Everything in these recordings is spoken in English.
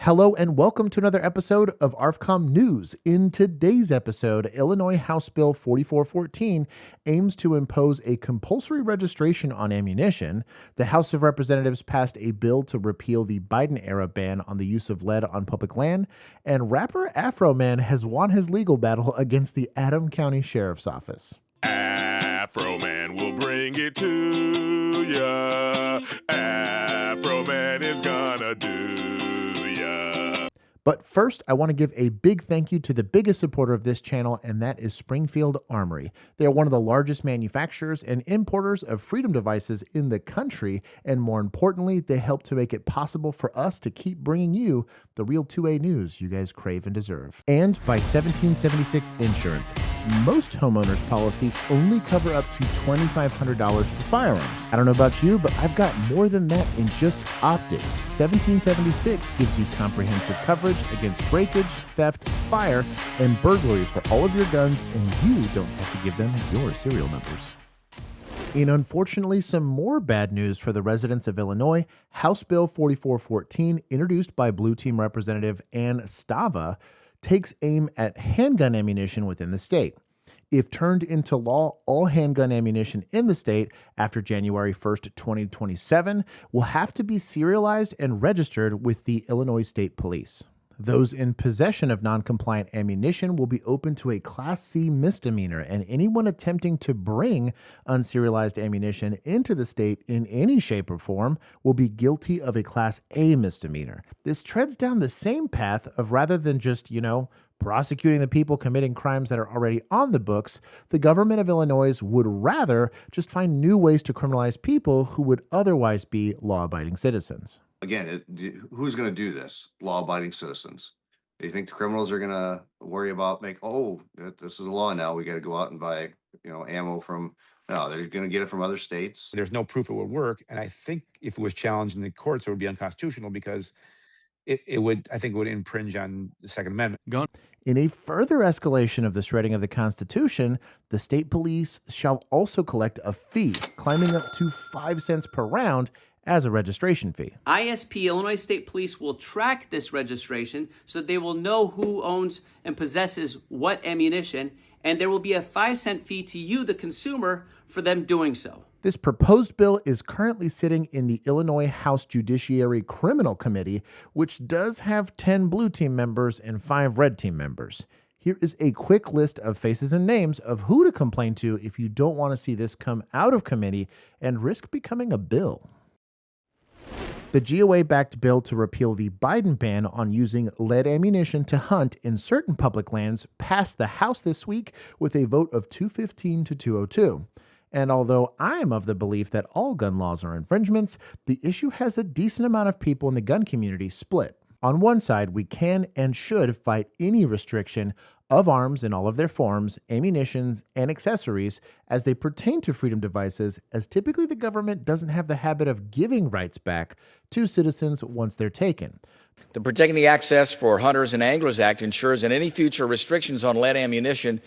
Hello and welcome to another episode of ARFCOM News. In today's episode, Illinois House Bill 4414 aims to impose a compulsory registration on ammunition. The House of Representatives passed a bill to repeal the Biden-era ban on the use of lead on public land, and rapper Afroman has won his legal battle against the Adams County Sheriff's Office. Afroman will bring it to ya. Afroman is gonna do ya. But first, I want to give a big thank you to the biggest supporter of this channel, and that is Springfield Armory. They are one of the largest manufacturers and importers of freedom devices in the country, and more importantly, they help to make it possible for us to keep bringing you the real 2A news you guys crave and deserve. And by 1776 Insurance. Most homeowners' policies only cover up to $2,500 for firearms. I don't know about you, but I've got more than that in just optics. 1776 gives you comprehensive coverage against breakage, theft, fire, and burglary for all of your guns, and you don't have to give them your serial numbers. In unfortunately some more bad news for the residents of Illinois, House Bill 4414, introduced by Blue Team Representative Ann Stava, takes aim at handgun ammunition within the state. If turned into law, all handgun ammunition in the state after January 1st, 2027 will have to be serialized and registered with the Illinois State Police. Those in possession of non-compliant ammunition will be open to a Class C misdemeanor, and anyone attempting to bring unserialized ammunition into the state in any shape or form will be guilty of a Class A misdemeanor. This treads down the same path of, rather than just, prosecuting the people committing crimes that are already on the books, the government of Illinois would rather just find new ways to criminalize people who would otherwise be law-abiding citizens. Again, who's going to do this? Law-abiding citizens. Do you think the criminals are going to worry about this is a law now, we got to go out and buy, ammo from? No, they're going to get it from other states. There's no proof it would work, and I think if it was challenged in the courts, it would be unconstitutional because it would infringe on the Second Amendment. In a further escalation of the shredding of the Constitution, the state police shall also collect a fee, climbing up to 5 cents per round as a registration fee. ISP, Illinois State Police, will track this registration so they will know who owns and possesses what ammunition, and there will be a 5-cent fee to you, the consumer, for them doing so. This proposed bill is currently sitting in the Illinois House Judiciary Criminal Committee, which does have 10 Blue Team members and 5 Red Team members. Here is a quick list of faces and names of who to complain to if you don't want to see this come out of committee and risk becoming a bill. The GOA-backed bill to repeal the Biden ban on using lead ammunition to hunt in certain public lands passed the House this week with a vote of 215 to 202. And although I am of the belief that all gun laws are infringements, the issue has a decent amount of people in the gun community split. On one side, we can and should fight any restriction of arms in all of their forms, ammunitions, and accessories as they pertain to freedom devices, as typically the government doesn't have the habit of giving rights back to citizens once they're taken. The Protecting the Access for Hunters and Anglers Act ensures that any future restrictions on lead ammunition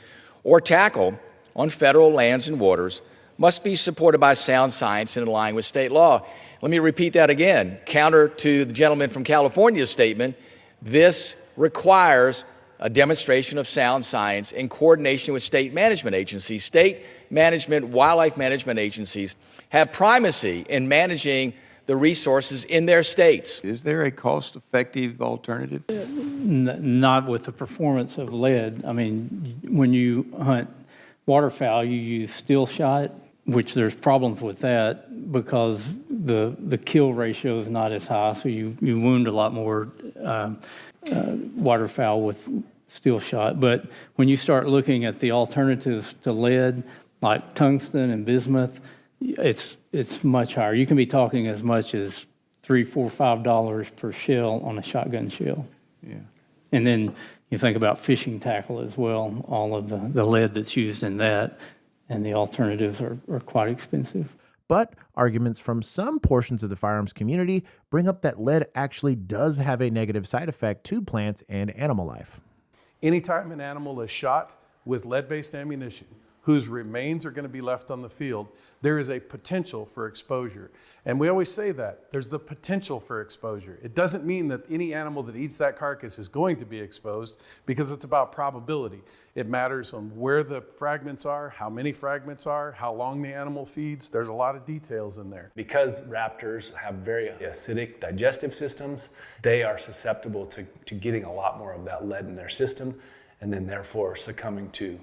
or tackle on federal lands and waters must be supported by sound science and in line with state law. Let me repeat that again. Counter to the gentleman from California's statement, this requires a demonstration of sound science in coordination with state management agencies. State management, wildlife management agencies have primacy in managing the resources in their states. Is there a cost-effective alternative? Not with the performance of lead. I mean, when you hunt waterfowl, you use steel shot, which there's problems with that because the kill ratio is not as high, so you wound a lot more waterfowl with steel shot. But when you start looking at the alternatives to lead, like tungsten and bismuth, it's much higher. You can be talking as much as $3, $4, $5 per shell on a shotgun shell. Yeah. And then you think about fishing tackle as well, all of the lead that's used in that, and the alternatives are quite expensive. But arguments from some portions of the firearms community bring up that lead actually does have a negative side effect to plants and animal life. Anytime an animal is shot with lead-based ammunition, whose remains are going to be left on the field, there is a potential for exposure. And we always say that. There's the potential for exposure. It doesn't mean that any animal that eats that carcass is going to be exposed, because it's about probability. It matters on where the fragments are, how many fragments are, how long the animal feeds. There's a lot of details in there. Because raptors have very acidic digestive systems, they are susceptible to getting a lot more of that lead in their system, and then therefore succumbing to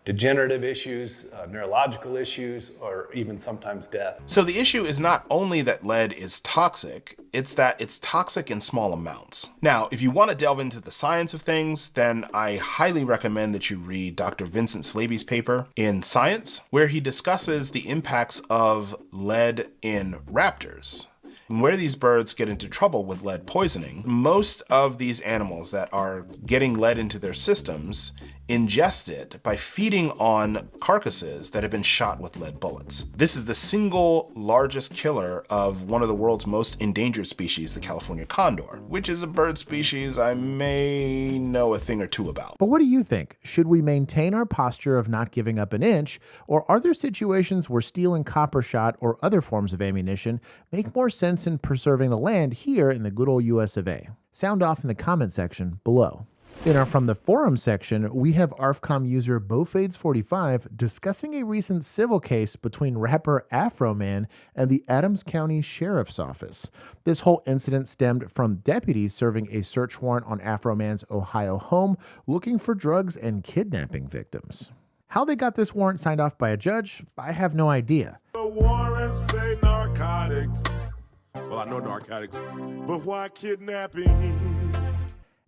degenerative issues, neurological issues, or even sometimes death. So the issue is not only that lead is toxic, it's that it's toxic in small amounts. Now, if you want to delve into the science of things, then I highly recommend that you read Dr. Vincent Slaby's paper in Science, where he discusses the impacts of lead in raptors. And where these birds get into trouble with lead poisoning, most of these animals that are getting lead into their systems ingest it by feeding on carcasses that have been shot with lead bullets. This is the single largest killer of one of the world's most endangered species, the California condor, which is a bird species I may know a thing or two about. But what do you think? Should we maintain our posture of not giving up an inch, or are there situations where steel and copper shot or other forms of ammunition make more sense in preserving the land here in the good old US of A? Sound off in the comment section below. In our From the Forum section, we have ARFCOM user Bofades45 discussing a recent civil case between rapper Afroman and the Adams County Sheriff's Office. This whole incident stemmed from deputies serving a search warrant on Afroman's Ohio home looking for drugs and kidnapping victims. How they got this warrant signed off by a judge, I have no idea. The warrants say narcotics. Well, I know narcotics, but why kidnapping?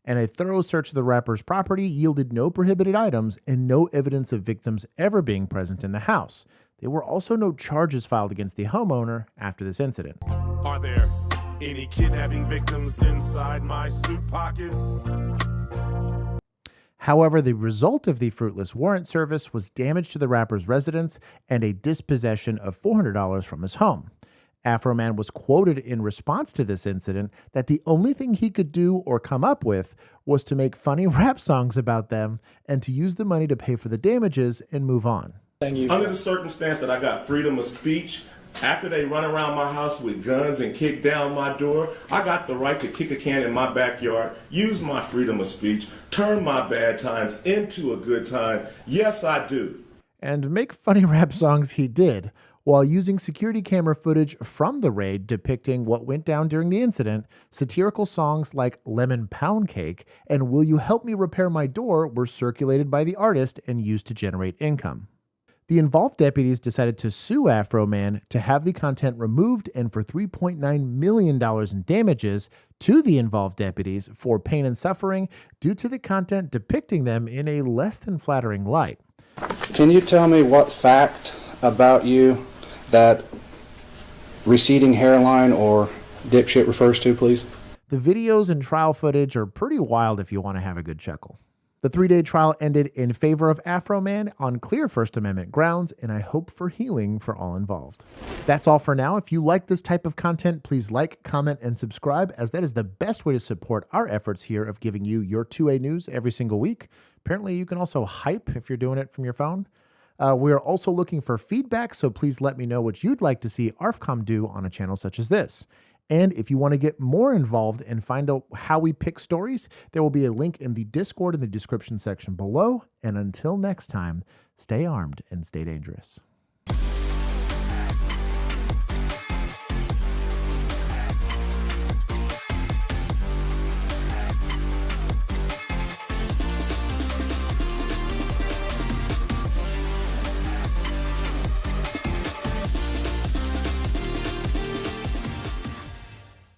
And a thorough search of the rapper's property yielded no prohibited items and no evidence of victims ever being present in the house. There were also no charges filed against the homeowner after this incident. Are there any kidnapping victims inside my suit pockets? However, the result of the fruitless warrant service was damage to the rapper's residence and a dispossession of $400 from his home. Afroman was quoted in response to this incident that the only thing he could do or come up with was to make funny rap songs about them and to use the money to pay for the damages and move on. Under the circumstance that I got freedom of speech, after they run around my house with guns and kick down my door, I got the right to kick a can in my backyard, use my freedom of speech, turn my bad times into a good time. Yes, I do. And make funny rap songs he did, while using security camera footage from the raid depicting what went down during the incident. Satirical songs like Lemon Pound Cake and Will You Help Me Repair My Door were circulated by the artist and used to generate income. The involved deputies decided to sue Afroman to have the content removed and for $3.9 million in damages to the involved deputies for pain and suffering due to the content depicting them in a less than flattering light. Can you tell me what fact about you that receding hairline or dipshit refers to, please? The videos and trial footage are pretty wild if you want to have a good chuckle. The 3-day trial ended in favor of Afroman on clear First Amendment grounds, and I hope for healing for all involved. That's all for now. If you like this type of content, please like, comment, and subscribe, as that is the best way to support our efforts here of giving you your 2A news every single week. Apparently, you can also hype if you're doing it from your phone. We are also looking for feedback, so please let me know what you'd like to see ARFCOM do on a channel such as this. And if you want to get more involved and find out how we pick stories, there will be a link in the Discord in the description section below. And until next time, stay armed and stay dangerous.